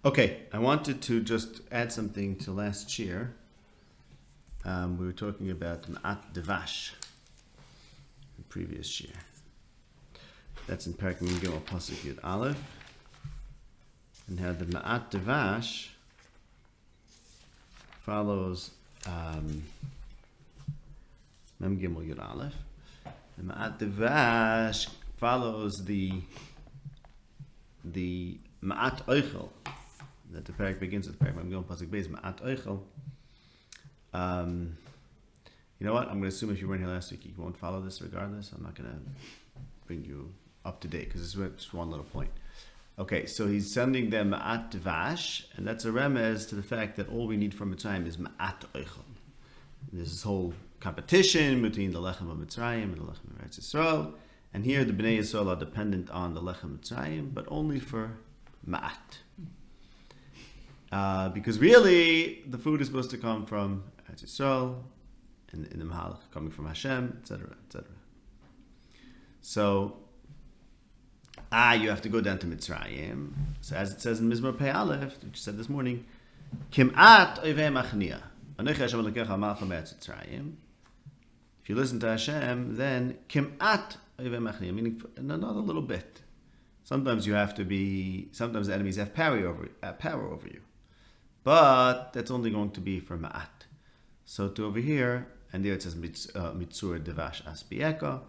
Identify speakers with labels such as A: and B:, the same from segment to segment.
A: Okay, I wanted to just add something to last year. We were talking about Ma'at Devash the previous year. That's in Perek Mem Gimel Pasuk Yud Aleph. And how the Ma'at Devash follows Mem Gimel Yud Aleph. The Ma'at Devash follows the Ma'at Oichel that the Perek begins with. Perek Mem Gimel Pasuk Beis Ma'at Oichel. You know what? I'm going to assume if you weren't here last week, you won't follow this regardless. I'm not going to bring you up to date because it's just one little point. Okay, so he's sending them Ma'at Devash, and that's a remez to the fact that all we need from Mitzrayim is Ma'at Oichel. There's this whole competition between the Lechem of Mitzrayim and the Lechem of Eretz Yisrael, and here the Bnei Yisrael are dependent on the Lechem Mitzrayim, but only for Ma'at. Because really, the food is supposed to come from Eretz Yisrael, in the Mahalach, coming from Hashem, etc., etc. So, you have to go down to Mitzrayim. So as it says in Mizmor Pei Aleph, which you said this morning, Kim'at oivei machnia. Anochi Hashem Elokecha amalcha me'etz Mitzrayim. If you listen to Hashem, then Kim'at oivei machnia, meaning another little bit. Sometimes sometimes the enemies have power over you. But that's only going to be for Ma'at. So to over here, and there it says Mitzur Devash Asbieka,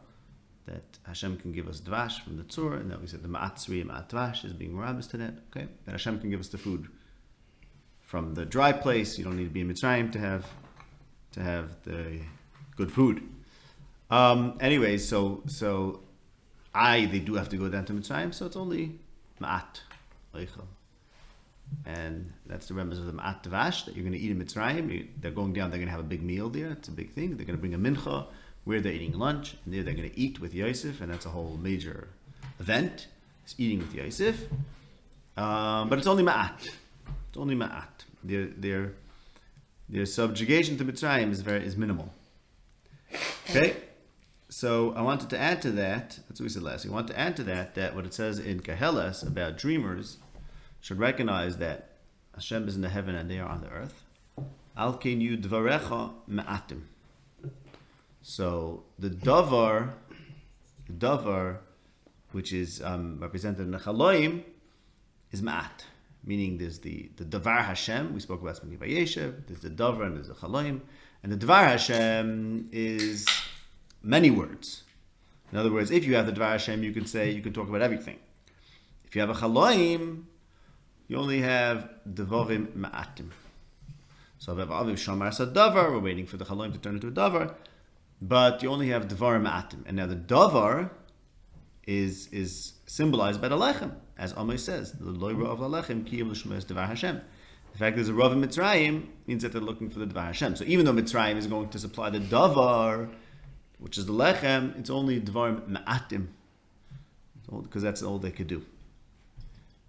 A: that Hashem can give us Dvash from the Tzur, and that we said the Ma'at Tzri and Ma'at Dvash is being Merabis to that. Okay, that Hashem can give us the food from the dry place. You don't need to be in Mitzrayim to have the good food. Anyway, so they do have to go down to Mitzrayim, so it's only Ma'at Oichel. And that's the remnants of the Ma'at Devash that you're going to eat in Mitzrayim. They're going down, they're going to have a big meal there. It's a big thing. They're going to bring a mincha where they're eating lunch, and there they're going to eat with Yosef, and that's a whole major event. It's eating with Yosef. But it's only Ma'at. It's only Ma'at. Their subjugation to Mitzrayim is minimal. Okay? So I wanted to add to that, that's what we said last week, I want to add to that what it says in Keheles about dreamers should recognize that Hashem is in the heaven and they are on the earth. Al keinu dvarecha ma'atim. So the davar, which is represented in the chaloim, is ma'at. Meaning there's the davar Hashem, we spoke about something by Yeshev, there's the davar and there's the chaloim. And the davar Hashem is many words. In other words, if you have the davar Hashem, you can talk about everything. If you have a chaloim, you only have devorim ma'atim. So we have aviv shamar sadavar. We're waiting for the chaloim to turn into a davar, but you only have devarim ma'atim. And now the davar is symbolized by the lechem, as Amos says, the loyra of the lechem kiyum l'shmeis devar Hashem. The fact there's a rav in Mitzrayim means that they're looking for the devar Hashem. So even though Mitzrayim is going to supply the davar, which is the lechem, it's only devarim ma'atim, because that's all they could do.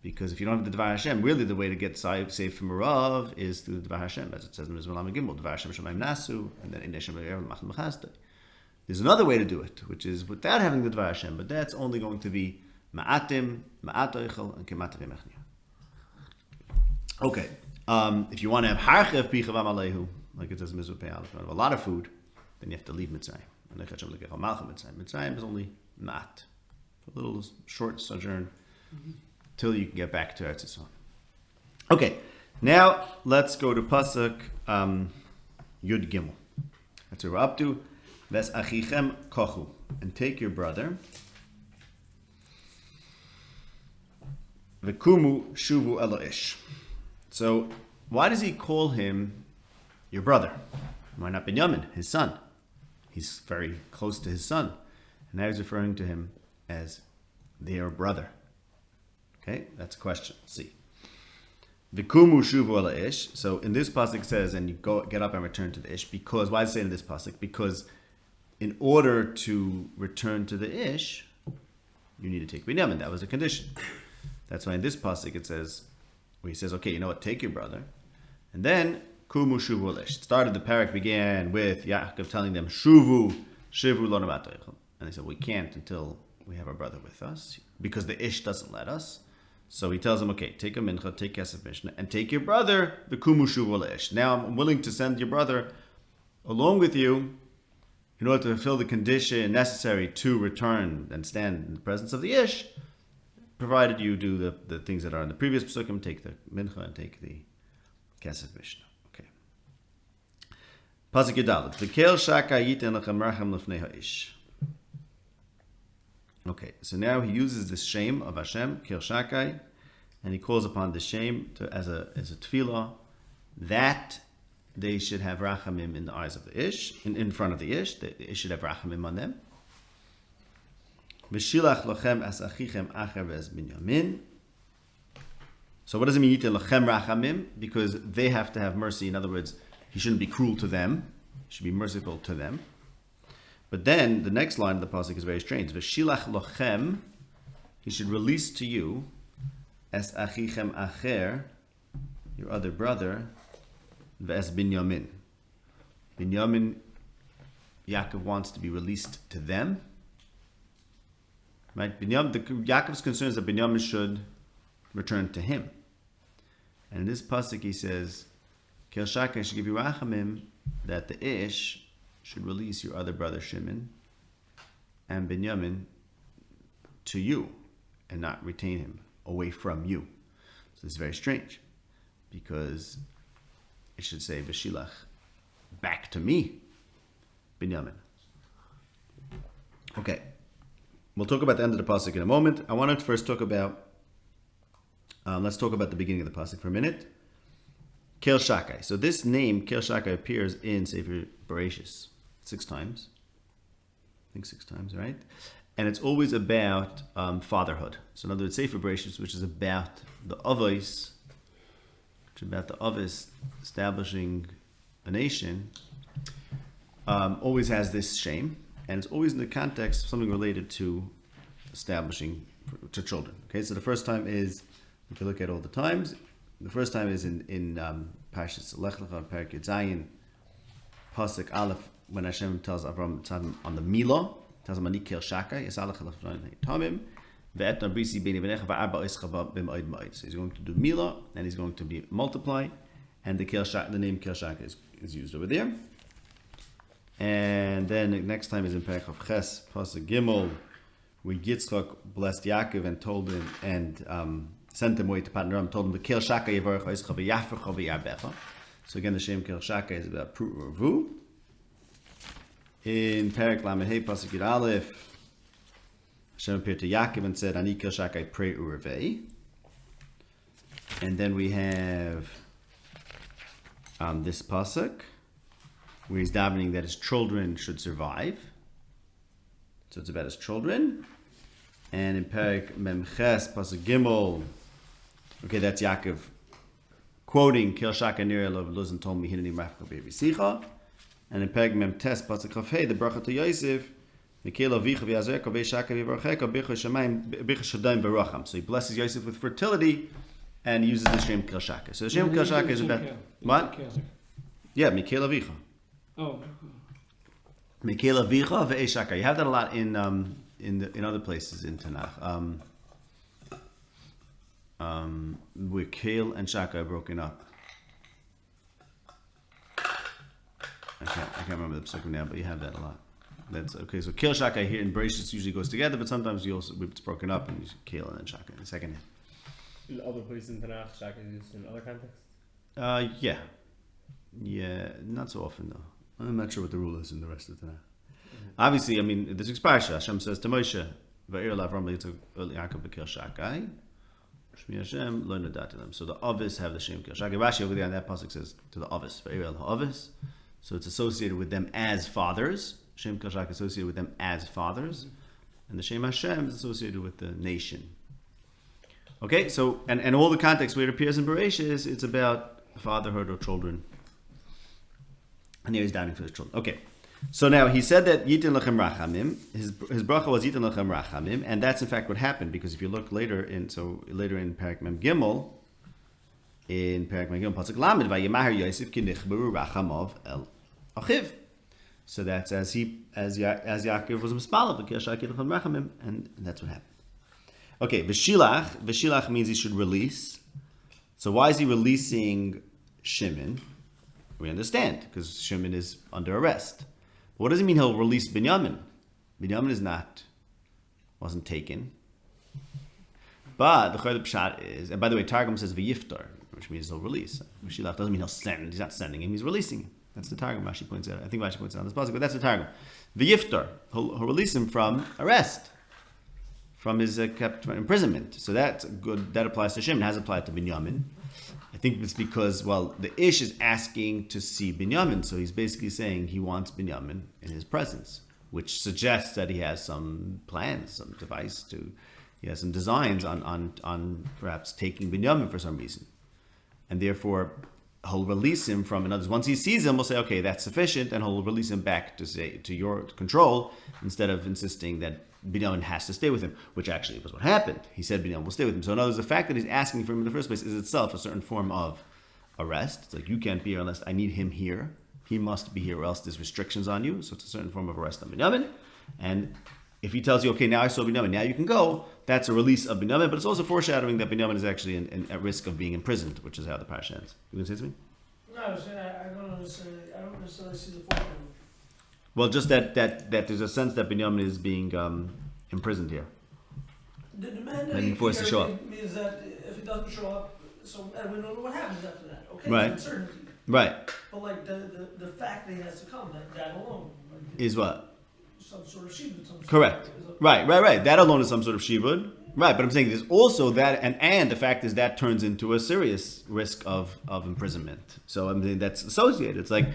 A: Because if you don't have the Dvar Hashem, really the way to get saved from a Rav is through the Dvar Hashem, as it says in Mizmor Gimel, Dvar Hashem Shemaim Nasu, and then Inei Shem Machal Mechastei. There's another way to do it, which is without having the Dvar Hashem, but that's only going to be Ma'atim, Ma'at Oichel, and Kemat V'mechnia. Okay, if you want to have Harchev Pichavam Alehu, like it says in Mizmor Pei Aleph, a lot of food, then you have to leave Mitzrayim. Mitzrayim is only Ma'at, a little short sojourn. Till you can get back to Eretz Yisrael. Okay, now let's go to Pasuk Yud Gimel. That's what we're up to. Ves achichem kochu, and take your brother. Vekumu shuvu elo ish. So why does he call him your brother? Why not Binyamin, his son? He's very close to his son, and now he's referring to him as their brother. Okay, that's a question. Let's see. Vikumu shuvu ala ish. So in this pasuk it says, and you get up and return to the ish. Because why does it say in this pasuk? Because in order to return to the ish, you need to take Binyamin. That was a condition. That's why in this pasuk it says, where he says, okay, you know what? Take your brother, and then kumu shuvu ala ish. Started the parak began with Yaakov telling them shuvu lo namat, and they said we can't until we have our brother with us because the ish doesn't let us. So he tells him, okay, take a mincha, take kesef mishnah, and take your brother, the kumushu v'leish. Now I'm willing to send your brother along with you in order to fulfill the condition necessary to return and stand in the presence of the ish, provided you do the things that are in the previous psukim, take the mincha and take the kesef mishnah. Okay. Pasuk Yudaled. V'kel shaka yiten lechem rachem lefnei ha'ish. Okay, so now he uses this shame of Hashem, Kel Shakai, and he calls upon the shame as a tefillah that they should have rachamim in the eyes of the ish, in front of the ish. The ish should have rachamim on them. V'shilach lochem as achichem acher ve'ez binyamin. So what does it mean, yitin lochem rachamim? Because they have to have mercy. In other words, he shouldn't be cruel to them. He should be merciful to them. But then the next line of the pasuk is very strange. V'shilach lochem, he should release to you, as achichem acher, your other brother, v'es binyamin. Binyamin, Yaakov wants to be released to them. Right? Yaakov's concern is that Binyamin should return to him. And in this pasuk he says, Kel Shakai should give you rachamim, that the ish should release your other brother Shimon and Binyamin to you and not retain him away from you. So this is very strange because it should say V'shilach, back to me, Binyamin. Okay, we'll talk about the end of the pasuk in a moment. I wanted to first talk about, let's talk about the beginning of the pasuk for a minute. Kel Shakai. So this name, Kel Shakai, appears in Sefer Bereshis 6 times. I think 6 times, right? And it's always about fatherhood. So in other words, Sefer Bereshis, which is about the Avos, which is about the Avos establishing a nation, always has this shame. And it's always in the context of something related to establishing to children. Okay, so the first time is, if you look at all the times, the first time is in Parshas Lech Lecha, Perek Yud Zayin, Pasuk Aleph, when Hashem tells Avram on the Milah, tells him, Ani Kel Shakai, Yis'alech Elef Tamim, Ve'etna Brisi B'nei V'necha V'arba Oischa B'moed Moed. So he's going to do Milah, and he's going to be multiply, and the name Kel Shakai is used over there. And then the next time is in Perek of Ches, Pasuk Gimel, where Yitzchak blessed Yaakov and told him, and sent him away to Padanaram, told him, V'kel Shakai Yevarech Oischa V'yafrecha V'yarbecha. So again, the Shem Kel Shakai is about Prut Ravu. In Perek Lamed Hey, Pasuk Yud Aleph, Hashem appeared to Yaakov and said, Ani Kel Shakai Prei Urevei. And then we have this Pasuk, where he's davening that his children should survive. So it's about his children. And in Perek Memches, Pasuk Gimel, okay, that's Yaakov quoting Kel Shakai Nir Elov Luzin told me Hineni Mafka B'Yisicha. And in Perek Memtes, Pasuk Chafei, the bracha to Yosef, Mikel Avicha V'Yazerka V'Shaka V'Varcheka B'Cha Shamayim B'Cha Shadayim V'Racham. So he blesses Yosef with fertility, and he uses the Shem Kel Shakai. So the Shem Kel Shakai is about what? Yeah, Mikel Avicha.
B: Oh.
A: Mikel Avicha V'Shaka. You have that a lot in other places in Tanakh. Where Kel and Shaka are broken up. I can't remember the psukim now, but you have that a lot. That's okay. So Kel Shaka here in Bereshit usually goes together, but sometimes it's broken up and you Kel and then Shaka in the second hand.
B: In other places in Tanakh, Shaka is used in other contexts?
A: Yeah, not so often though. I'm not sure what the rule is in the rest of the Tanakh. Mm-hmm. Obviously, I mean, this is Parsha. Hashem says to Moshe, Va'ir Lavram Yitzchak Yaakov B'Kel Shakai, Shmi Hashem Lo Nadati Them. So the Ovis have the Shem Kel Shakai. Rashi over there on that pasuk says to the Ovis, Va'ir El Ha'ovis. So it's associated with them as fathers. Shem Kel Shakai is associated with them as fathers, and the Shem Hashem is associated with the nation. Okay, so and all the context where it appears in Bereshis, it's about fatherhood or children. And here he's dying for his children. Okay, so now he said that Yitin Lechem Rachamim. His bracha was Yitin Lechem Rachamim, and that's in fact what happened, because if you look later in Perek Mem Gimel, Pasuk Lamed, Vayimahar Yosef ki nichberu rachamov el achiv. So that's as Yaakov was mispalav, Kel Shakai Lechem Rachamim, and that's what happened. Okay, v'shilach means he should release. So why is he releasing Shimon? We understand, because Shimon is under arrest. But what does it mean he'll release Binyamin? Binyamin wasn't taken. But the Chayil Pshat is, and by the way, Targum says v'yiftar, which means he'll release. V'shilach doesn't mean he'll send. He's not sending him, he's releasing him. That's the Targum. Rashi points out. I think Rashi points out on this passage, but that's the Targum. V'yiftar, he'll release him from arrest, from his imprisonment. So that's good. That applies to Shimon. It has applied to Binyamin. I think it's because, the Ish is asking to see Binyamin, so he's basically saying he wants Binyamin in his presence, which suggests that he has some plans, some device he has some designs on perhaps taking Binyamin for some reason. And therefore, he'll release him from, in other words, once he sees him, we'll say, okay, that's sufficient, and he'll release him back to your control, instead of insisting that Binyamin has to stay with him, which actually was what happened. He said Binyamin will stay with him. So in other words, the fact that he's asking for him in the first place is itself a certain form of arrest. It's like, you can't be here unless I need him here. He must be here or else there's restrictions on you. So it's a certain form of arrest on Binyamin. And if he tells you, okay, now I saw Binyamin, now you can go, that's a release of Binyamin, but it's also foreshadowing that Binyamin is actually at risk of being imprisoned, which is how the parasha ends. You going to say something?
C: No, I don't necessarily see the form.
A: Well, just that there's a sense that Binyamin is being imprisoned here.
C: The demand
A: And forced to show up.
C: means that if he doesn't show up, and we don't know what happens after that. Okay,
A: Right.
C: it's uncertainty.
A: Right.
C: But the fact that he has to come, that alone
A: Is what?
C: some sort of shibud.
A: Correct. Right. That alone is some sort of shibud. Right, but I'm saying there's also that, and the fact is that turns into a serious risk of imprisonment. So I mean that's associated. It's like,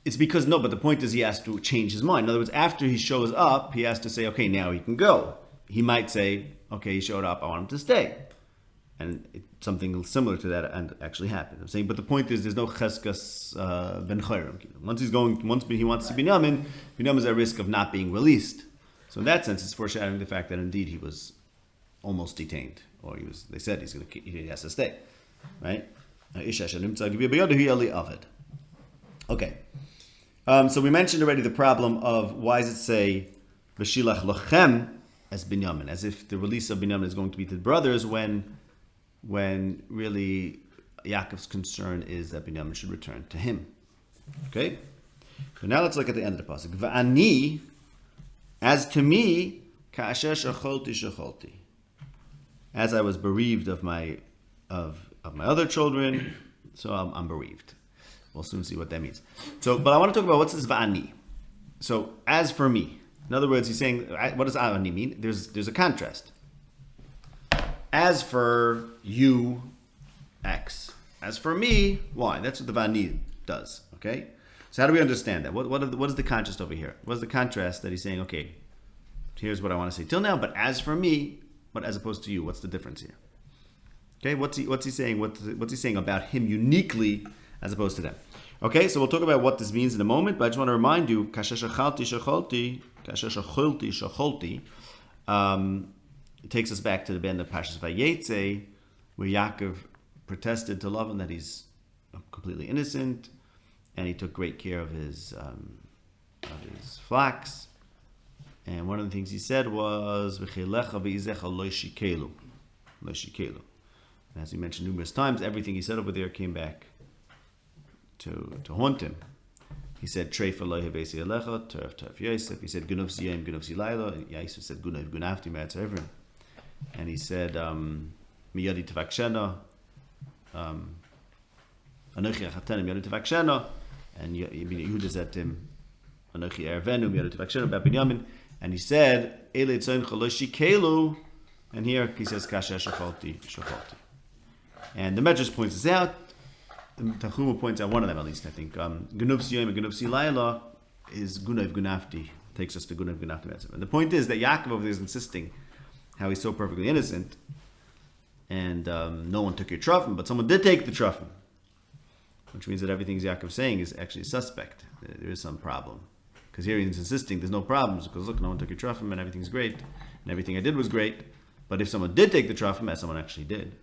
A: it's because but the point is he has to change his mind. In other words, after he shows up, he has to say, okay, now he can go. He might say, okay, he showed up, I want him to stay. And something similar to that and actually happened. I'm saying, but the point is, there's no cheskas ben chayrim. Once he wants to be Binyamin is at risk of not being released. So in that sense, it's foreshadowing the fact that indeed he was almost detained, or they said he has to stay, right? Okay. So we mentioned already the problem of why does it say v'shilach lochem as Binyamin, as if the release of Binyamin is going to be to the brothers when really Yaakov's concern is that Binyamin should return to him. Okay? So now let's look at the end of the pasuk. V'ani, as to me, ka'asher shacholti. As I was bereaved of my other children, so I'm bereaved. We'll soon see what that means. So, but I want to talk about what's this va'ani. So, as for me, in other words, he's saying, what does va'ani mean? There's a contrast. As for you, X. As for me, Y. That's what the va'ani does. Okay. So how do we understand that? What is the contrast over here? What is the contrast that he's saying? Okay, here's what I want to say till now, but as for me, but as opposed to you, what's the difference here? Okay, what's he saying? What's he saying about him uniquely as opposed to them? Okay, so we'll talk about what this means in a moment, but I just want to remind you, it takes us back to the end of Parshas Vayetze, where Yaakov protested to Lavan that he's completely innocent, and he took great care of his flax. And one of the things he said was, and as we mentioned numerous times, everything he said over there came back to haunt him. He said, Treif Elohe Beisi Elecha, Terf Yosef. He said, Gunav Ziyim, Gunav Zilayla. Yosef said, Gunav Gunavti, Me'atz Evrim. And he said, Miyadi Tavakshena, Anochi Achatenim, Miyadi Tavakshena. And Yehuda said to him, Anochi Ervenu, Miyadi Tavakshena, about Binyamin. And he said, Ele Tzon Chaloshi Kelu. And here he says, Kasha Shachalti. And the Medrash points this out. The Tanchuma points out one of them at least, I think. Gunav Siyom and Gunav Silayla is Gunav Gunafti. Takes us to Gunav Gunafti. And the point is that Yaakov over there is insisting how he's so perfectly innocent. And no one took your truffin, but someone did take the truffin. Which means that everything Yaakov's saying is actually suspect. There is some problem. Because here he's insisting there's no problems. Because look, no one took your truffin and everything's great. And everything I did was great. But if someone did take the truffin, as someone actually did,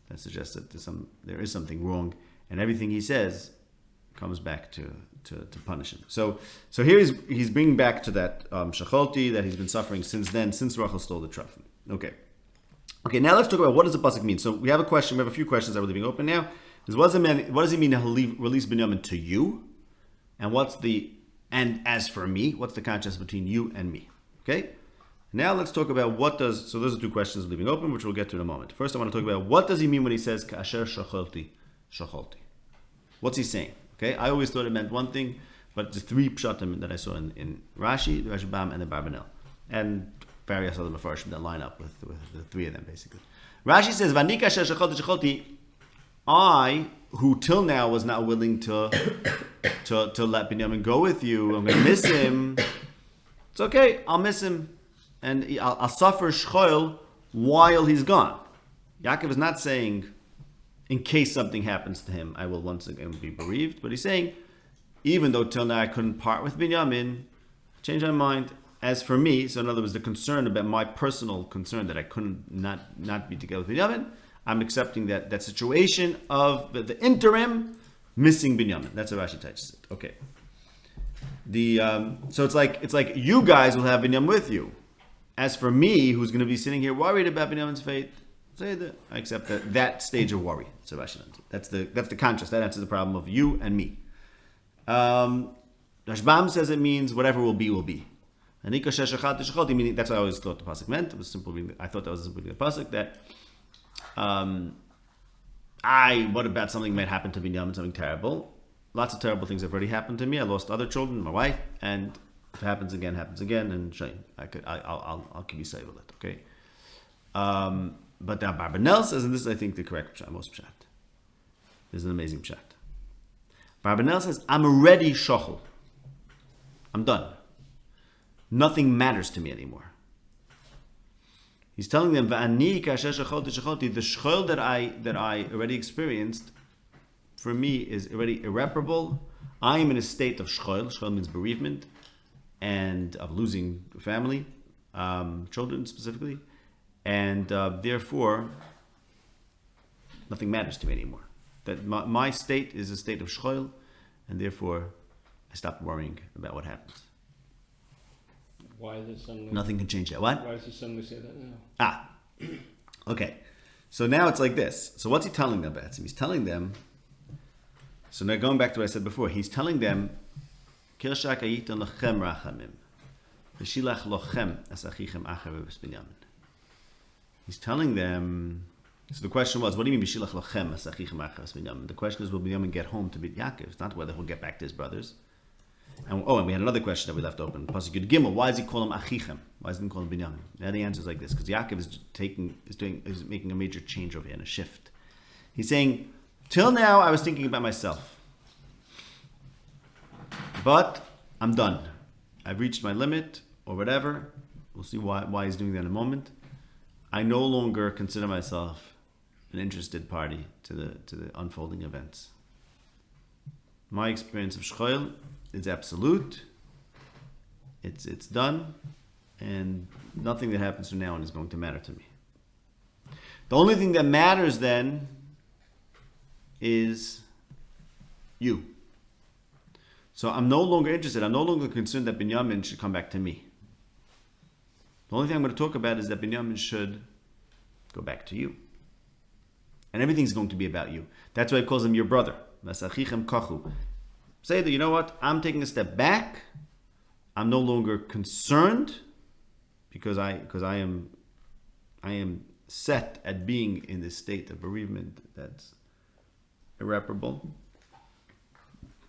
A: that suggests that there is something wrong. And everything he says comes back to punish him. So here he's bringing back to that shacholti that he's been suffering since then, since Rachel stole the trophy. Okay, now let's talk about what does the pasuk mean. So we have a question. We have a few questions that we're leaving open now. What does it mean to release Binyamin to you? And as for me, what's the contrast between you and me? Okay? Now let's talk about so those are two questions we're leaving open, which we'll get to in a moment. First, I want to talk about what does he mean when he says, Ka'asher shacholti. What's he saying? Okay? I always thought it meant one thing, but the three pshatim that I saw in Rashi, the Rashbam, and the Barbanel. And various other Mefarshim that line up with the three of them, basically. Rashi says, V'ani ka'asher shacholti, I, who till now was not willing to let Binyamin go with you, I'm going to miss him. It's okay, I'll miss him. And I'll suffer shchoil while he's gone. Yaakov is not saying, in case something happens to him, I will once again be bereaved. But he's saying, even though till now I couldn't part with Binyamin, change my mind. As for me, so in other words, the concern about my personal concern that I couldn't not be together with Binyamin, I'm accepting that situation of the interim missing Binyamin. That's what Rashi touches it. Okay. So it's like you guys will have Binyamin with you. As for me, who's going to be sitting here worried about Binyamin's fate, say that I accept that stage of worry. So Rashi, that's the contrast. That answers the problem of you and me. Rashbam says it means whatever will be will be. Meaning that's what I always thought the pasuk meant. It was simple. I thought that was simply the pasuk that. What about something might happen to Binyamin, something terrible? Lots of terrible things have already happened to me. I lost other children, my wife, and if it happens again, and shame. I'll keep you safe with it, okay? But now Barbanel says, and this is I think the correct pshat, most pshat. This is an amazing pshat. Barbanel says, I'm already shochel. I'm done. Nothing matters to me anymore. He's telling them, the shchol that I already experienced, for me, is already irreparable. I am in a state of shchol. Shchol means bereavement, and of losing family, children specifically, and therefore, nothing matters to me anymore. That my state is a state of shchol, and therefore, I stop worrying about what happens.
B: Why is it suddenly...
A: Nothing can change that. What?
B: Why does he suddenly say that now?
A: Okay. So now it's like this. So what's he telling them about? He's telling them... So now going back to what I said before, he's telling them... He's telling them... So the question was, what do you mean, B'shilach lochem as achichem achas Binyamin? The question is, will Binyamin get home to Yaakov? It's not whether he'll get back to his brothers. And we had another question that we left open. Pasuk Yud Gimel. Why does he call him Achichem? Why doesn't he call him Binyamin? Now the answer is like this: because Yaakov is making a major change over here and a shift. He's saying, till now I was thinking about myself, but I'm done. I've reached my limit, or whatever. We'll see why he's doing that in a moment. I no longer consider myself an interested party to the unfolding events. My experience of shchoil is absolute. It's done, and nothing that happens from now on is going to matter to me. The only thing that matters then is you. So I'm no longer interested. I'm no longer concerned that Binyamin should come back to me. The only thing I'm going to talk about is that Binyamin should go back to you. And everything's going to be about you. That's why he calls him your brother. Say that, you know what, I'm taking a step back. I'm no longer concerned because I am set at being in this state of bereavement that's irreparable.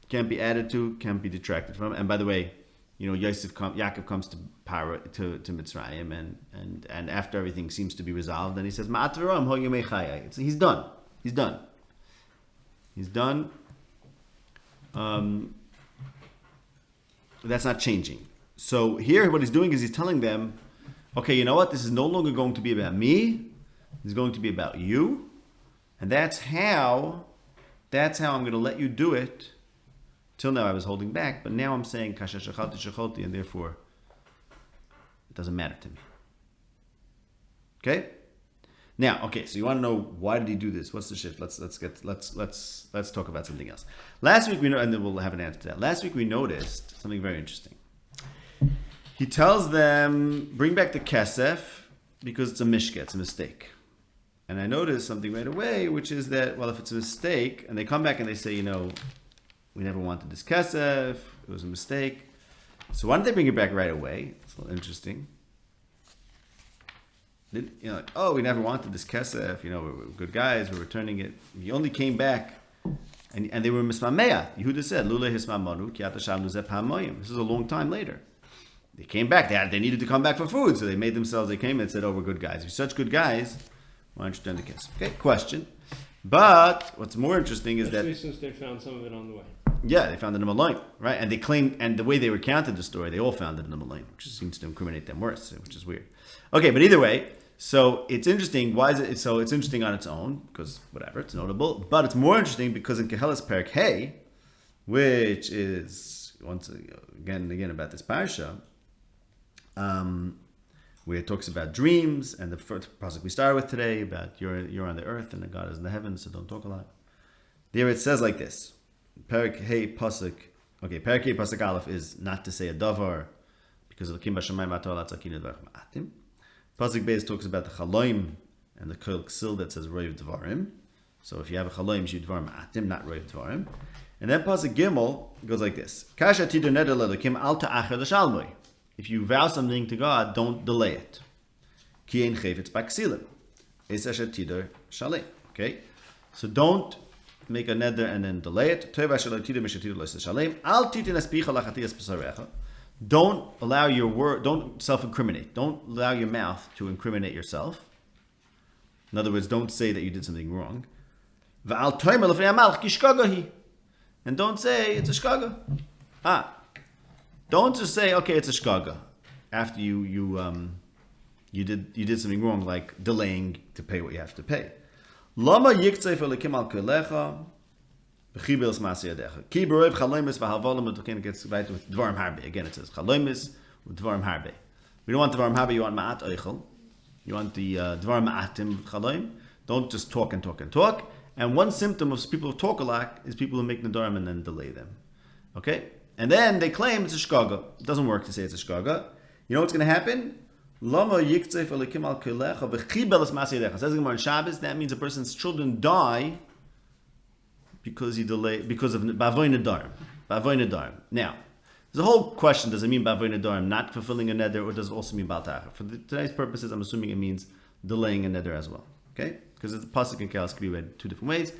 A: Can't be added to, can't be detracted from. And by the way, Yaakov comes to Mitzrayim, and after everything seems to be resolved, then he says, he's done. He's done. He's done. That's not changing. So here what he's doing is he's telling them, okay, you know what? This is no longer going to be about me. It's going to be about you. And that's how I'm going to let you do it. Till now I was holding back, but now I'm saying kasha shachalti shachalti, and therefore it doesn't matter to me. Okay? Now, okay, so you want to know why did he do this? What's the shift? Let's talk about something else. Last week we know, and then we'll have an answer to that. Last week we noticed something very interesting. He tells them, bring back the kesef because it's a mishke, it's a mistake. And I noticed something right away, which is that, well, if it's a mistake, and they come back and they say, we never wanted this kesef, it was a mistake. So why don't they bring it back right away? It's a little interesting. We never wanted this kesef, we were good guys, we're returning it. He only came back, and they were mismameya. Yehuda said, Lule hismamonu, ki ata shalnu zeh pamoyim. This is a long time later. They came back, they needed to come back for food, so they came and said, we're good guys. If you're such good guys, why don't you turn the kesef? Okay, question. But what's more interesting is
B: especially since they found some of it on the way.
A: Yeah, they found it in the Malayim, right? And they claimed, and the way they recounted the story, they all found it in the Malayim, which seems to incriminate them worse, which is weird. Okay, but either way, so it's interesting. Why is it? So it's interesting on its own because whatever, it's notable. But it's more interesting because in Kehelas Perek Hey, which is once again about this parsha, where it talks about dreams, and the first pasuk we started with today about you're on the earth and God is in the heavens, so don't talk a lot. There it says like this. Perek Hey pasuk. Okay, Perek Hey pasuk Aleph is not to say a davar because of the Kim Bashamayim Ator Latzakinu Dvarach Ma'atim. Pasuk Beis talks about the chaloim and the kol ksil that says roiv dvarim. So if you have a chaloim, you should dvar ma'atim, not roiv dvarim. And then pasuk Gimel goes like this: Kasha tidur neder lelokim al ta'acher l'shalmoi. If you vow something to God, don't delay it. Ki ein chayfetz b'ksilim. Es asher tidur shalem. Okay, so don't make a neder and then delay it. Tov asher lo tidur misher tidur lo shalem. Al titin espicha lachatiyas b'sarecha. Don't allow your word, don't self-incriminate. Don't allow your mouth to incriminate yourself. In other words, don't say that you did something wrong. And don't say it's a shkaga. Don't just say, okay, it's a shkaga. After you did something wrong, like delaying to pay what you have to pay. Lama yiktzef elikim al kelecha. Again, it says chaloimis with dvarim harbe. We don't want dvarim harbe. You want ma'at oichel. You want the dvarim ma'atim chaloim. Don't just talk and talk and talk. And one symptom of people who talk a lot is people who make nedarim and then delay them. Okay, and then they claim it's a shkaga. It doesn't work to say it's a shkaga. You know what's going to happen? Lama yiktzef elikim al kelecha v'chibelas ma'aseh. Says in Shabbos, that means a person's children die because he delayed, because of bavoy nedarim. Now, there's a whole question: does it mean bavoy nedarim not fulfilling a neder, or does it also mean bal ta'achar? For today's purposes, I'm assuming it means delaying a neder as well. Okay, because the pasuk and kelas can be read two different ways.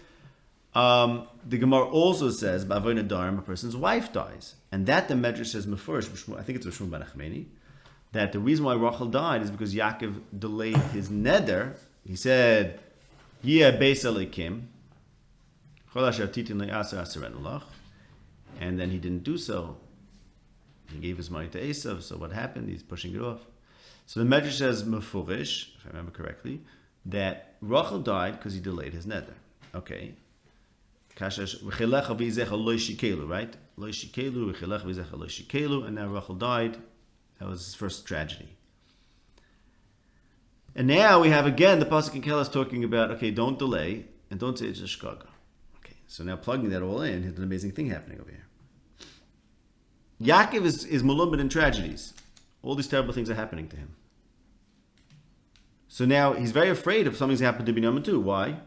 A: The Gemara also says bavoy nedarim, a person's wife dies, and that the Medrash says mefurish. I think it's Rishon ben Achmeni, that the reason why Rachel died is because Yaakov delayed his neder. He said, "Yeh beis elikim." And then he didn't do so. He gave his money to Esav. So what happened? He's pushing it off. So the Medrash says mefurish, if I remember correctly, that Rachel died because he delayed his neder. Okay. Right? And now Rachel died. That was his first tragedy. And now we have again the pasuk in Kelas talking about, okay, don't delay and don't say it's a shkaga. So now plugging that all in, there's an amazing thing happening over here. Yaakov is malumid in tragedies. All these terrible things are happening to him. So now he's very afraid of something's happened to Binyamin too. Why?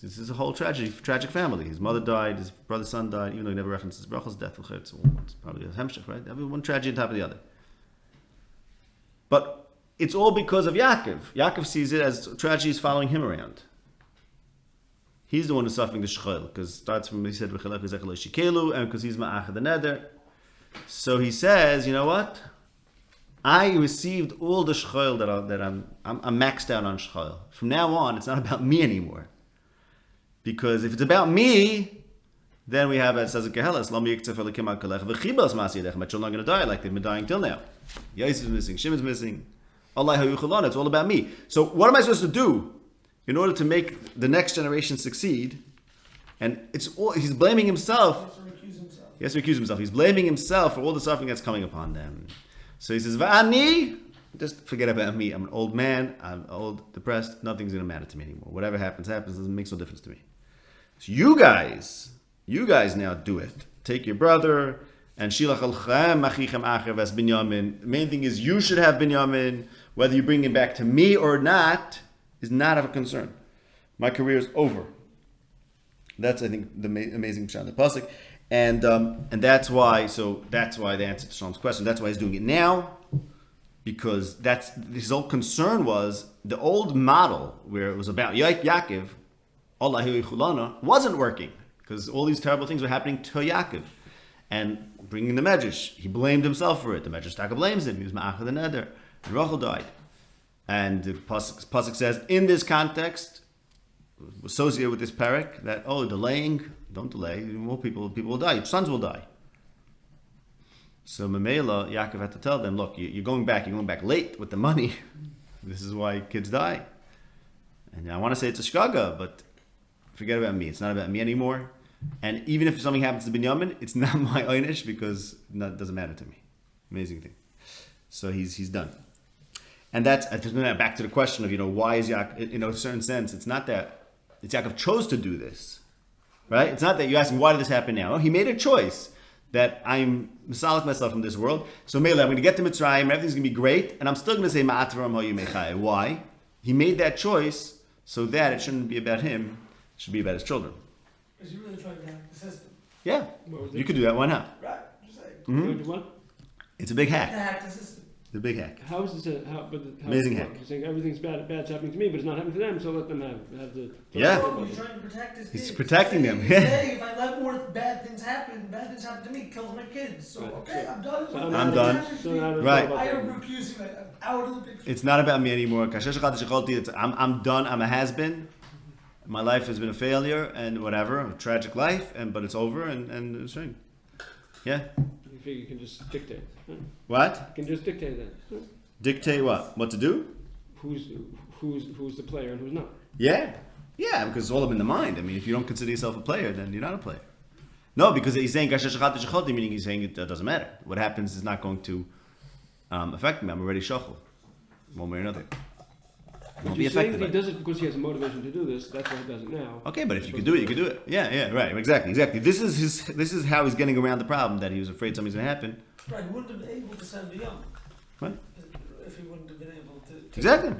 A: This is a whole tragic family. His mother died, his brother's son died, even though he never references Rachel's death. It's probably a hemshech, right? One tragedy on top of the other. But it's all because of Yaakov. Yaakov sees it as tragedies following him around. He's the one who's suffering the shchol, because it starts from, he said, and because he's ma'achad the neder. So he says, you know what? I received all the shchol that I'm maxed out on shchol. From now on, it's not about me anymore. Because if it's about me, then we have, it says in Kehelas, my children are going to die like they've been dying till now. Yosef is missing, Shimon's missing. It's all about me. So what am I supposed to do in order to make the next generation succeed? And he's blaming himself. He has to accuse himself. He's blaming himself for all the suffering that's coming upon them. So he says, Va'ani, Just forget about me. I'm an old man. I'm old, depressed. Nothing's going to matter to me anymore. Whatever happens. Doesn't make no difference to me. So you guys now do it. Take your brother and Shilach al-Chem achichem acher ves Binyamin. The main thing is you should have Binyamin. Whether you bring him back to me or not is not of a concern. My career is over. That's, I think, the amazing pshat in the pasuk, and that's why. So that's why the answer to Shalom's question. That's why he's doing it now, because his whole concern was the old model where it was about Yaakov, Allah Chulana, wasn't working because all these terrible things were happening to Yaakov, and bringing the Medrash, he blamed himself for it. The Medrash Taka blames him. He was ma'achad the neder, and Rachel died, and the pasuk says in this context, associated with this parak, that delaying, don't delay, more people will die, your sons will die. So Mamela, Yaakov had to tell them, look, you're going back late with the money. This is why kids die. And I want to say it's a shkaga, but forget about me. It's not about me anymore. And even if something happens to Binyamin, it's not my einish because it doesn't matter to me. Amazing thing. So he's done. And that's back to the question of, why is Yaakov, in a certain sense, it's not that it's Yaakov chose to do this, right? It's not that you ask me, why did this happen now? He made a choice that I'm misalik myself from this world. So Mela, I'm going to get to Mitzrayim, and everything's going to be great, and I'm still going to say Ma'atvaram Hayu Mechai. Why? He made that choice so that it shouldn't be about him, it should be about his children.
C: Because you're really trying to hack the system.
A: Yeah, you could do that. Why not?
C: Right, just saying.
A: Mm-hmm. It's a big
C: To
A: hack.
C: hack the system.
A: It's a big hack.
B: How is this
A: Amazing hack.
B: You're saying everything's bad's happening to me, but it's not happening to them, so let them have the...
A: Yeah.
C: No, he's trying to protect his kids.
A: He's protecting them.
C: He's saying, if I let more bad things happen to me, kills my kids. So,
B: Right.
C: okay, I'm done.
B: So
A: I'm done. Right.
C: I am recusing it. I'm out of the picture.
A: It's not about me anymore. I'm done. I'm a has-been. My life has been a failure and whatever, a tragic life, but it's over and it's right. Yeah.
B: You figure you can just dictate. Huh?
A: What?
B: You can just dictate that. Huh?
A: Dictate what? What to do?
B: Who's the player and who's not.
A: Yeah. Yeah, because it's all up in the mind. I mean, if you don't consider yourself a player, then you're not a player. No, because he's saying, meaning he's saying it doesn't matter. What happens is not going to affect me. I'm already shachal, one way or another.
B: But you're saying that he does it because he has a motivation to do this. That's why he does it now.
A: Okay, but if you could do it, you could do it. Yeah, right, exactly. This is how he's getting around the problem that he was afraid something's going to happen.
C: Right, he wouldn't have been able to send the young.
A: What?
C: If he wouldn't have been able to
A: Exactly.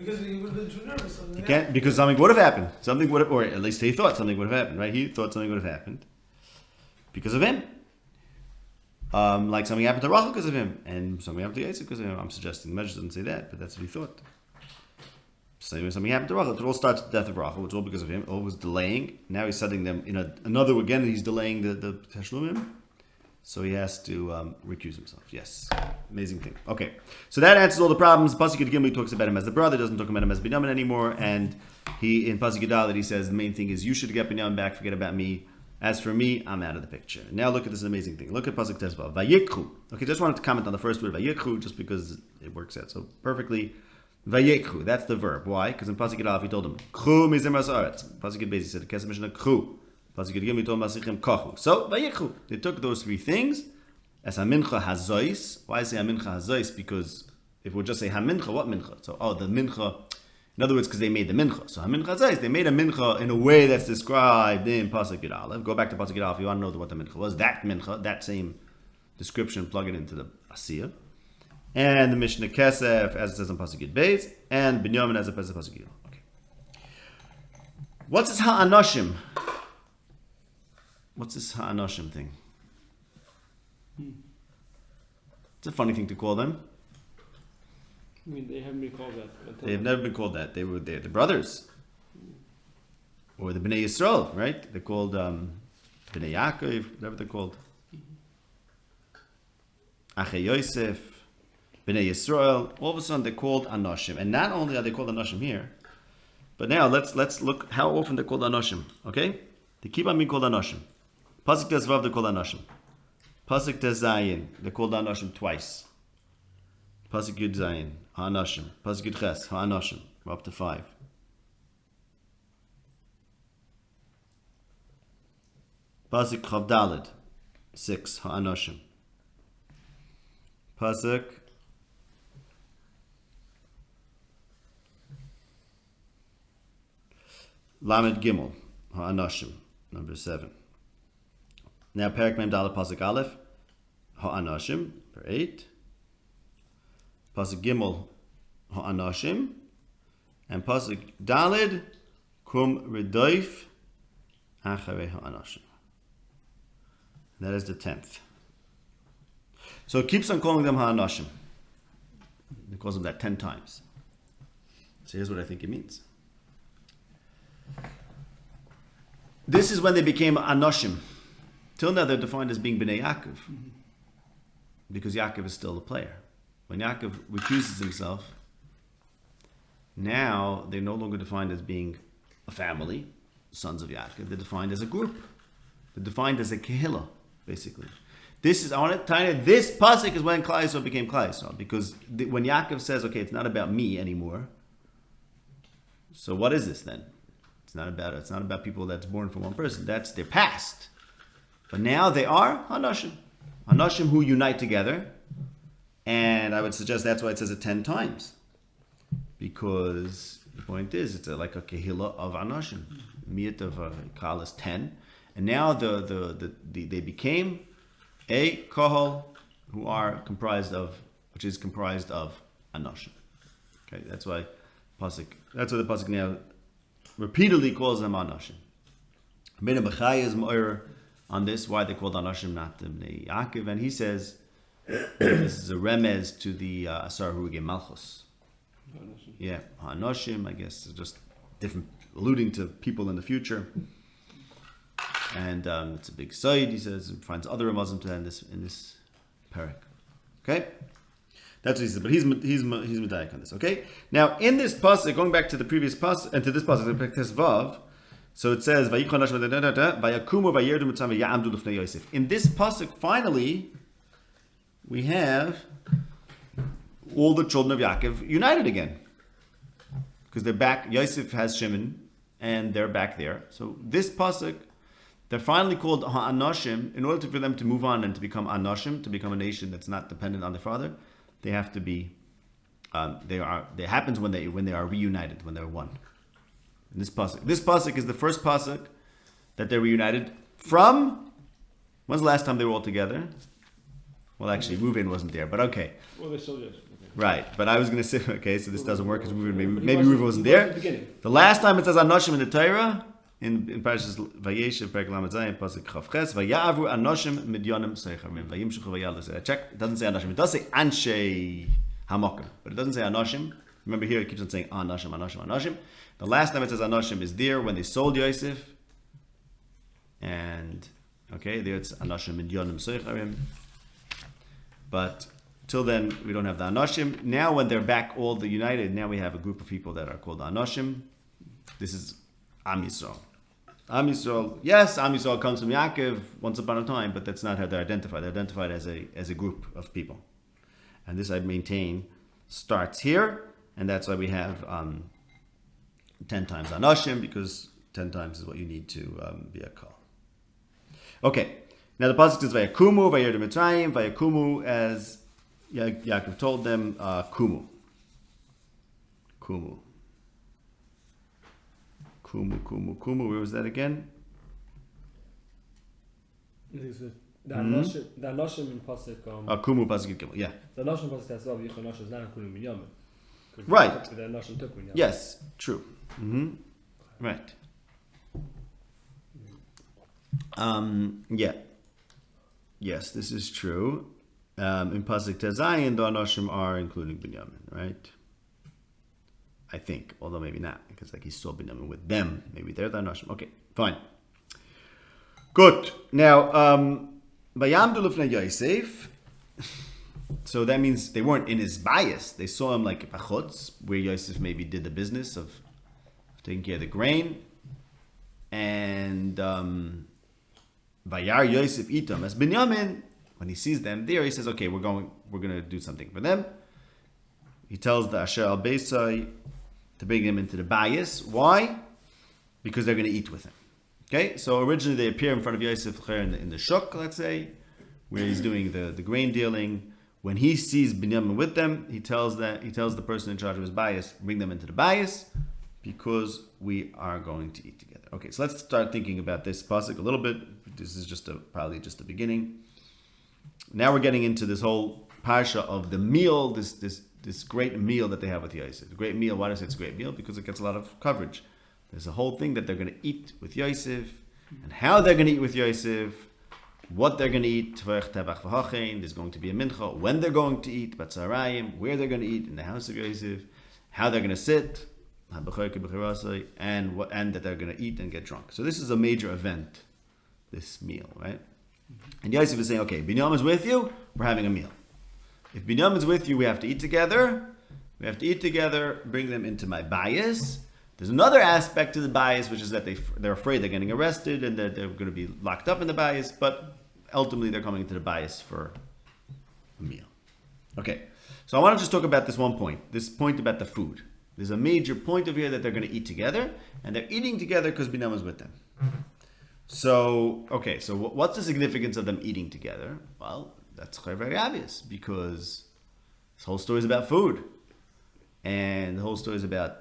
C: because he would have been too nervous.
A: You can't, because something would have happened. Something would have, or at least he thought something would have happened, right? He thought something would have happened because of him. Like something happened to Rachel because of him, and something happened to Yosef because of him. I'm suggesting the Medrash doesn't say that, but that's what he thought. Same way something happened to Rachel. It all starts with the death of Rachel. It's all because of him. All was delaying. Now he's setting them in another again. He's delaying the Teshlumim, so he has to recuse himself. Yes, amazing thing. Okay, so that answers all the problems. Pasuk Gimli talks about him as the brother. Doesn't talk about him as Binyamin anymore. And he in Pasuk Dalet he says the main thing is you should get Binyamin back. Forget about me. As for me, I'm out of the picture. Now look at this amazing thing. Look at Pasuk Tezvav. Vayikhu. Okay, just wanted to comment on the first word Vayikhu just because it works out so perfectly. Vayikhu, that's the verb. Why? Because in Pasuk Aleph he told him, Khu mizim ha'aretz. Pasuk Beis he said, Kesem Mishnah Khu. Pasuk Gimel he told him, Masichem Kachu. So, Vayikhu. They took those three things as Hamincha Hazois. Why say Hamincha Hazois? Because if we just say Hamincha, what Mincha? So, the Mincha, in other words, because they made the Mincha. So, Hamincha Hazois, they made a Mincha in a way that's described in Pasuk Aleph. Go back to Pasuk Aleph if you want to know what the Mincha was. That Mincha, that same description, plug it into the Asiyah. And the Mishnah Kesef, as it says in Pasuk Beis, and Binyamin as it says in Pasuk Gimel. Okay. What's this Ha'anoshim? What's this Ha'anoshim thing? It's a funny thing to call them.
B: I mean, they haven't been called that.
A: They have never been called that. They're the brothers. Or the Bnei Yisrael, right? They're called Bnei Yaakov, whatever they're called. Achei Yosef. Bnei Yisrael, all of a sudden they're called Anoshim. And not only are they called Anoshim here, but now let's look how often they're called Anoshim. Okay? They keep on being called Anoshim. Pasuk Tezvav, they're called Anoshim. Pasuk Tezayin, they're called Anoshim twice. Pasuk Yud Zayin, Ha'anoshim. Pasuk Yud Ches, Ha'anoshim. We're up to 5. Pasuk Chav Daled, 6, Ha'anoshim. Pasuk Lamed Gimel, Ha'anoshim, number 7. Now, Perek Mem Daled Pasuk Aleph, Ha'anoshim, number 8. Pasuk Gimel, Ha'anoshim, and Pasuk Daled, Kum Redoif, Acharei Ha'anoshim. That is the 10th. So it keeps on calling them Ha'anoshim. It calls them that 10 times. So here's what I think it means. This is when they became Anoshim. Till now they're defined as being Bnei Yaakov. Because Yaakov is still the player. When Yaakov recuses himself, now they're no longer defined as being a family, sons of Yaakov. They're defined as a group. They're defined as a kehillah, basically. This pasuk is when Klal Yisrael became Klal Yisrael, because when Yaakov says, okay, it's not about me anymore, so what is this then? It's not about people that's born from one person. That's their past. But now they are Hanoshim. Hanoshim who unite together. And I would suggest that's why it says it 10 times. Because the point is, it's like a kehillah of Hanoshim. Miyat of Kal is 10. And now they became a kohol which is comprised of Hanoshim. Okay, that's why the pasuk now repeatedly calls them Anoshim. Bnei Bechai is more on this, why they called Anoshim, not Bnei Yaakov, and he says this is a remez to the Asar Hurugei Malchus. Yeah, Anoshim, I guess, is just different, alluding to people in the future. And it's a big side, he says, and finds other Muslim to in this parak. Okay? That's what he says, but he's medayek on this. Okay? Now, in this pasuk, going back to the previous pasuk, and to this pasuk, Vav, so it says, in this pasuk, finally, we have all the children of Yaakov united again. Because they're back, Yosef has Shimon, and they're back there. So this pasuk, they're finally called Ha'anoshim. In order for them to move on and to become Anoshim, to become a nation that's not dependent on their father, they have to be. It happens when they are reunited, when they're one. In this pasuk is the first pasuk that they're reunited from. When's the last time they were all together? Well, actually, Reuven wasn't there, but okay.
B: Well, they still did.
A: Right, but I was going to say, okay, so this doesn't work because maybe Reuven wasn't there. The last time it says Anoshim in the Torah, in Parashas Vayeshev, Perek Lamed Zayin, Pasuk Chavches, Vayavru Anoshim Midyanim Seicharim, Vayimshuchu Vayalus. Check, it doesn't say Anoshim. It does say Anshe Hamokim, but it doesn't say Anoshim. Remember here, it keeps on saying Anoshim, Anoshim, Anoshim. The last time it says Anoshim is there when they sold Yosef, and okay, there it's Anoshim Midyanim Seicharim. But till then, we don't have the Anoshim. Now, when they're back all the united, now we have a group of people that are called Anoshim. This is Am Yisrael. Am Yisrael, yes, Am Yisrael comes from Yaakov once upon a time, but that's not how they're identified. They're identified as a group of people. And this, I maintain, starts here, and that's why we have 10 times Anoshim, because 10 times is what you need to be a kol. Okay, now the pasuk says Vayakumu, Vayerdu Mitzrayim, Vayakumu, as Yaakov told them, Kumu. Kumu. Kumu. Where was that again?
B: The Anoshim in pasuk.
A: Kumu pasuk Gimel. Yeah.
B: The Anoshim pasuk says, "Oh, Yichon is not Kumu Minyamin."
A: Right.
B: The Anoshim took Minyamin.
A: Yes. True. Right. Yeah. Yes, this is true. In pasuk Tezayin, the Anoshim are including Binyamin, right? I think, although maybe not, because like he saw Binyamin with them. Maybe they're the Anoshim. Okay, fine. Good. Now, Vayamdu Lifnei Yosef. So that means they weren't in his bias. They saw him like Pachutz, where Yosef maybe did the business of taking care of the grain. And Vayar Yosef Itam. As Binyamin, when he sees them there, he says, okay, we're going to do something for them. He tells the Asher al Beisai to bring them into the bias. Why? Because they're going to eat with him. Okay, so originally they appear in front of Yosef in the shuk, let's say, where he's doing the grain dealing. When he sees Binyamin with them, he tells the person in charge of his bias, bring them into the bias, because we are going to eat together. Okay, so let's start thinking about this pasuk a little bit. This is probably just the beginning. Now we're getting into this whole parsha of the meal, this great meal that they have with Yosef. The great meal. Why do I say it's a great meal? Because it gets a lot of coverage. There's a whole thing that they're going to eat with Yosef, and how they're going to eat with Yosef, what they're going to eat. There's going to be a mincha, when they're going to eat, batzarayim, where they're going to eat in the house of Yosef, how they're going to sit, and that they're going to eat and get drunk. So this is a major event, this meal, right? And Yosef is saying, okay, Binyamin is with you, we're having a meal. If Binyamin is with you, we have to eat together. Bring them into my bias. There's another aspect to the bias, which is that they're afraid they're getting arrested and that they're going to be locked up in the bias, but ultimately they're coming into the bias for a meal. Okay, so I want to just talk about this one point, this point about the food. There's a major point over here that they're going to eat together, and they're eating together because Binyamin is with them. So, okay, so what's the significance of them eating together? Well, that's very obvious, because this whole story is about food. And the whole story is about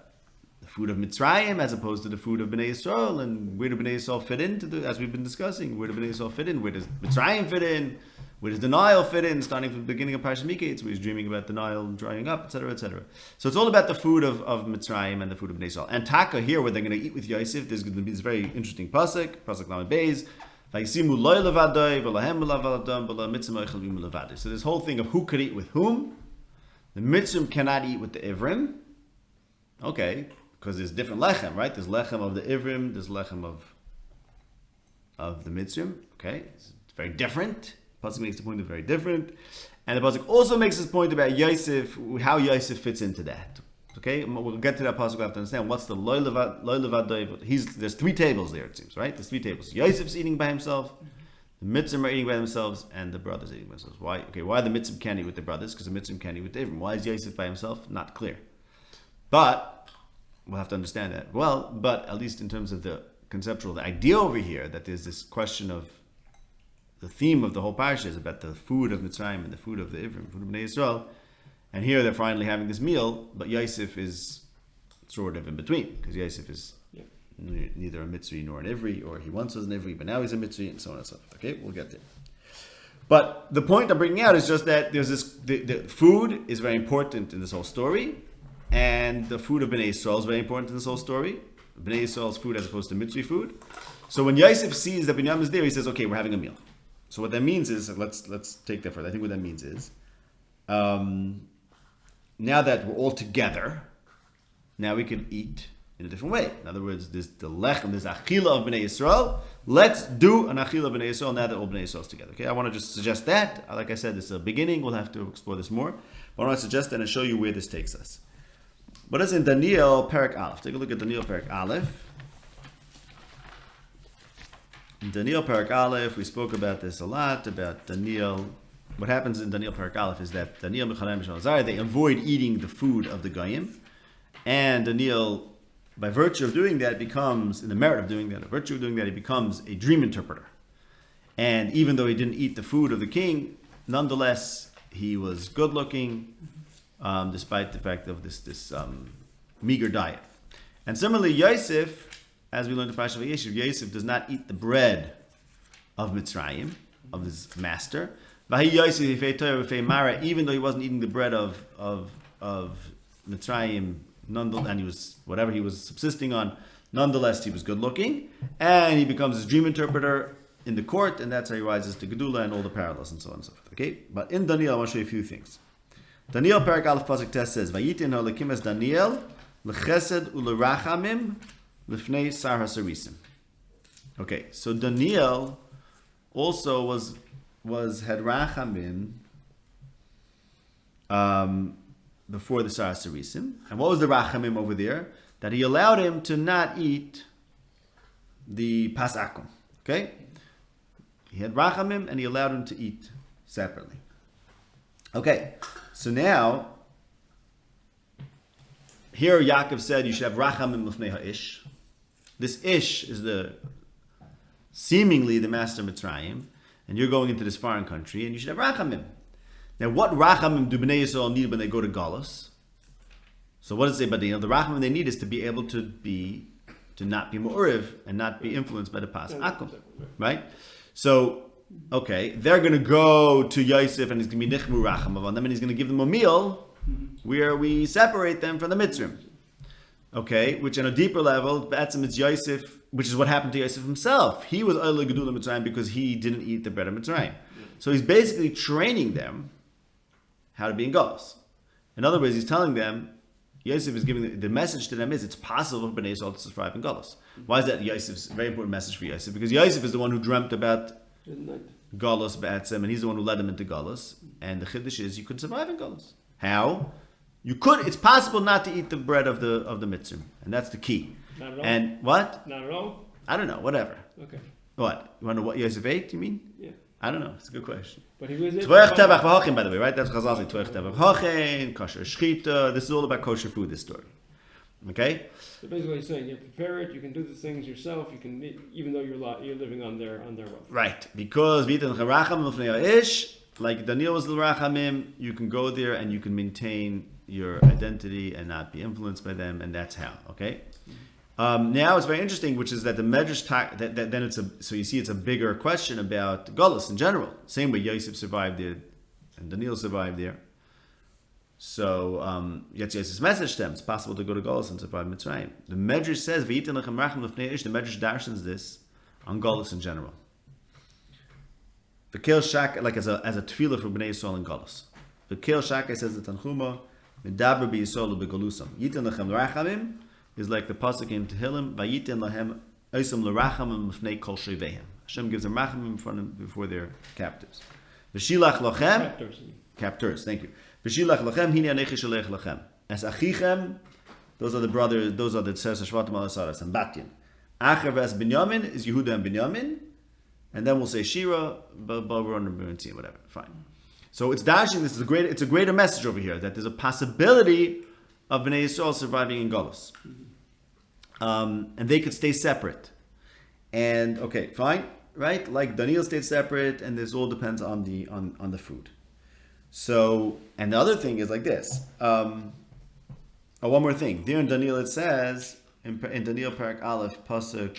A: the food of Mitzrayim as opposed to the food of Bnei Yisrael. And where do Bnei Yisrael fit into as we've been discussing, where do Bnei Yisrael fit in? Where does Mitzrayim fit in? Where does the Nile fit in? Starting from the beginning of Parashat Miketz, where he's dreaming about the Nile drying up, etc., etc. So it's all about the food of Mitzrayim and the food of Bnei Yisrael. And Taka here, where they're going to eat with Yosef, there's going to be this very interesting pasuk Lamed Beis. So this whole thing of who could eat with whom. The Mitzrim cannot eat with the Ivrim. Okay, because there's different lechem, right? There's lechem of the Ivrim, there's lechem of the Mitzrim. Okay, it's very different. Pasuk makes the point it's very different. And the Pasuk also makes this point about Yosef, how Yosef fits into that. Okay, we'll get to that Pasuk. We'll have to understand what's the loy levad. There's three tables there, it seems, right? There's three tables. Yosef's eating by himself, the Mitzrim are eating by themselves, and the brothers are eating by themselves. Why? Okay, why the Mitzrim can't eat with the brothers? Because the Mitzrim can't eat with the Ivrim. Why is Yosef by himself? Not clear. But we'll have to understand that. Well, but at least in terms of the conceptual, the idea over here, that there's this question of the theme of the whole parsha is about the food of Mitzrayim and the food of the Ivrim, food of Bnei Yisrael. And here they're finally having this meal, but Yosef is sort of in between, because Yosef is neither a Mitzri nor an Ivri, or he once was an Ivri, but now he's a Mitzri, and so on and so forth. Okay, we'll get there. But the point I'm bringing out is just that there's this, the food is very important in this whole story, and the food of Bnei Yisrael is very important in this whole story. Bnei Yisrael's food as opposed to Mitzri food. So when Yosef sees that Binyamin is there, he says, okay, we're having a meal. So what that means is, let's take that further. I think what that means is, now that we're all together, now we can eat in a different way. In other words, there's the lechem, there's achila of Bnei Yisrael. Let's do an achila of Bnei Yisrael now that all Bnei Yisrael is together. Okay, I want to just suggest that. Like I said, this is a beginning. We'll have to explore this more. But I want to suggest that and show you where this takes us. But it's in Daniel Perek Aleph. Take a look at Daniel Perek Aleph. In Daniel Perek Aleph, we spoke about this a lot, about Daniel. What happens in Daniel Perek Aleph is that Daniel, Mechanan, Mishael, Azariah, they avoid eating the food of the Goyim. And Daniel, by virtue of doing that, becomes, in the merit of doing that, by virtue of doing that, he becomes a dream interpreter. And even though he didn't eat the food of the king, nonetheless, he was good looking, despite the fact of this meager diet. And similarly, Yosef, as we learned in Parashat Vayeshev, Yosef does not eat the bread of Mitzrayim, of his master. Even though he wasn't eating the bread of Mitzrayim, and he was whatever he was subsisting on, nonetheless he was good looking, and he becomes his dream interpreter in the court, and that's how he rises to Gedula and all the parallels and so on and so forth. Okay, but in Daniel I want to show you a few things. Daniel Perek Aleph Pasuk Tes says, "Vayitin ha'Elokim es Daniel lechesed ulerachamim lifnei sar hasarisim." Okay, so Daniel also had rachamim before the Sar Sarisim. And what was the rachamim over there? That he allowed him to not eat the pasakum. Okay? He had rachamim and he allowed him to eat separately. Okay, so now, here Yaakov said you should have rachamim lifnei ha'ish. This ish is seemingly the master Mitzrayim, and you're going into this foreign country, and you should have rachamim. Now, what rachamim do Bnei Yisrael need when they go to Galus? So what does it say about the rachamim they need is to be able to not be mu'uriv and not be influenced by the pas akum, right? So, okay, they're going to go to Yosef and he's going to be nichmu rachamav on them and he's going to give them a meal where we separate them from the Mitzrim. Okay, which on a deeper level, B'atzim it's Yosef, which is what happened to Yosef himself. He was Oile Gedula Mitzrayim because he didn't eat the bread of Mitzrayim. So he's basically training them how to be in Galus. In other words, he's telling them, Yosef is giving the message to them is it's possible for Bnei Yisrael to survive in Galus. Why is that Yosef's a very important message for Yosef? Because Yosef is the one who dreamt about Galus B'atzim, and he's the one who led them into Galus. And the Chiddush is you could survive in Galus. How? You could. It's possible not to eat the bread of the Mitzrim, and that's the key.
B: Not at all.
A: And what?
B: Not at all.
A: I don't know. Whatever.
B: Okay.
A: What? You want to know what Yosef ate? You mean?
B: Yeah.
A: I don't know. It's a good question.
B: But he was.
A: Tvoich tevach v'hochin, by the way, right? That's Chazal saying tvoich tevach v'hochin, kosher shchita. This is all about kosher food. This story. Okay.
B: So basically, he's saying you prepare it. You can do the things yourself. You can, even though you're living on their wealth.
A: Right. Because v'yitin characham l'fnei haish, like Daniel was l'rachamim, you can go there and you can maintain your identity and not be influenced by them, and that's how. Okay. Now it's very interesting, which is that the Medrash then it's so you see it's a bigger question about Galus in general. Same way Yosef survived there, and Daniel survived there. So yet Yosef's message to them: it's possible to go to Galus and survive Mitzrayim. The Medrash says v'yitin lechem racham l'fnei ish. The Medrash darshans this on Galus in general. The Kel Shak, like as a tefillah for Bnei Yisrael in Galus. The Kel Shak says the Tanchuma medaber b'Yisrael u'begalusam. Yitin lechem rachamim is like the pasuk in Tehillim, Vayitin lahem oisam l'rachamim l'fnei kol sheivehem. Hashem gives them rachamim in front of them before their captives. V'shilach lochem, captors, thank you. V'shilach lochem, hini anechi shalech lochem. As achichem, those are the brothers, those are the Tzeres Shvatim Alasaras, and Batyan. Acher v'as Binyamin is Yehuda and Binyamin, and then we'll say Shira, Balron and Berentzim, whatever, fine. So it's dashing, it's a greater message over here, that there's a possibility of Bnei Yisrael surviving in Galus. And they could stay separate. And okay, fine, right? Like Daniel stayed separate, and this all depends on the food. So, and the other thing is like this. One more thing. There in Daniel it says, in Daniel Parak Aleph, Pasuk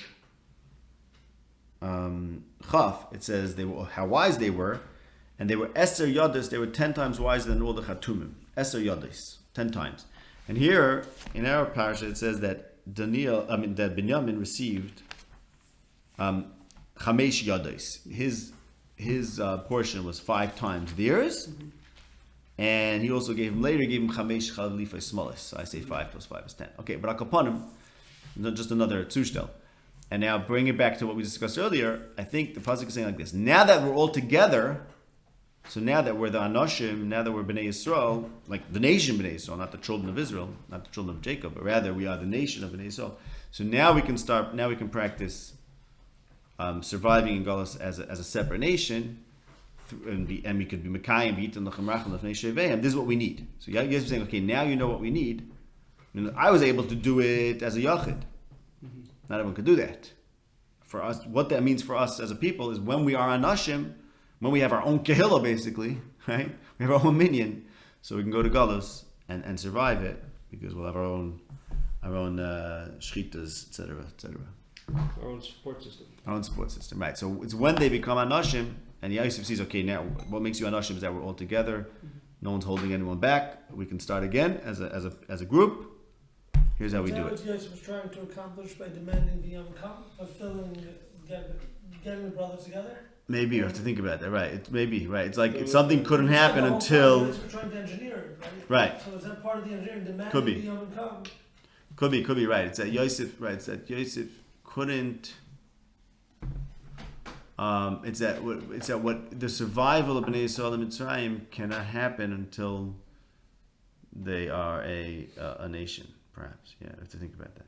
A: Chaf, it says how wise they were, and they were S10 Yodis, they were 10 times wiser than all the Chatumim. S10 Yodis, 10 times. And here, in our parasha, it says that that Binyamin received Chamesh Yodis. His portion was 5 times theirs, and he also gave him Chamesh Chalifay Smolis. So I say 5 plus 5 is 10. Okay, but Akaponim, just another Tzushtel. And now bring it back to what we discussed earlier. I think the pasuk is saying like this: now that we're all together, so now that we're the Anoshim, now that we're Bnei Yisrael, like the nation Bnei Yisrael, not the children of Israel, not the children of Jacob, but rather we are the nation of Bnei Yisrael. So now we can practice surviving in Galus as a separate nation, and we could be Mekayim, V'yitin Lechem Racham L'fnei Sheveim. This is what we need. So you guys are saying, okay, now you know what we need. I was able to do it as a Yachid. Not everyone could do that. For us, what that means for us as a people is when we are Anoshim, when we have our own Kehillah, basically, right? We have our own minyan, so we can go to Galus and survive it because we'll have our own shchitas, etc., etc.
B: Our own support system.
A: Our own support system, right? So it's when they become Anoshim, and Yosef sees, okay, now what makes you Anoshim is that we're all together, no one's holding anyone back. We can start again as a group. Here's how we do it.
C: What Yosef was trying to accomplish by demanding the fulfilling, getting the brothers together.
A: Maybe you have to think about that, right? It's like something couldn't happen until.
C: Yosef was trying to engineer it,
A: right?
C: So is that part of the engineering? Demanding
A: Could be.
C: the Yom come.
A: Could be right. It's that Yosef, right? It's that Yosef couldn't. It's that what the survival of Bnei Yisrael and Mitzrayim cannot happen until they are a nation. Perhaps, yeah. I have to think about that.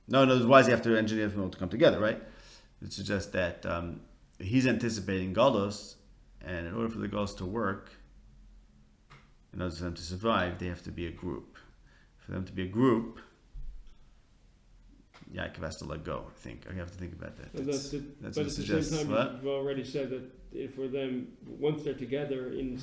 A: No. Why does he have to engineer them all to come together, right? It suggests that he's anticipating Galus, and in order for the Galus to work, in order for them to survive, they have to be a group. For them to be a group, Yaakov has to let go. I think I have to think about that. That's
B: but
A: what
B: at
A: it suggests.
B: The same time, you've already said that for them, once they're together in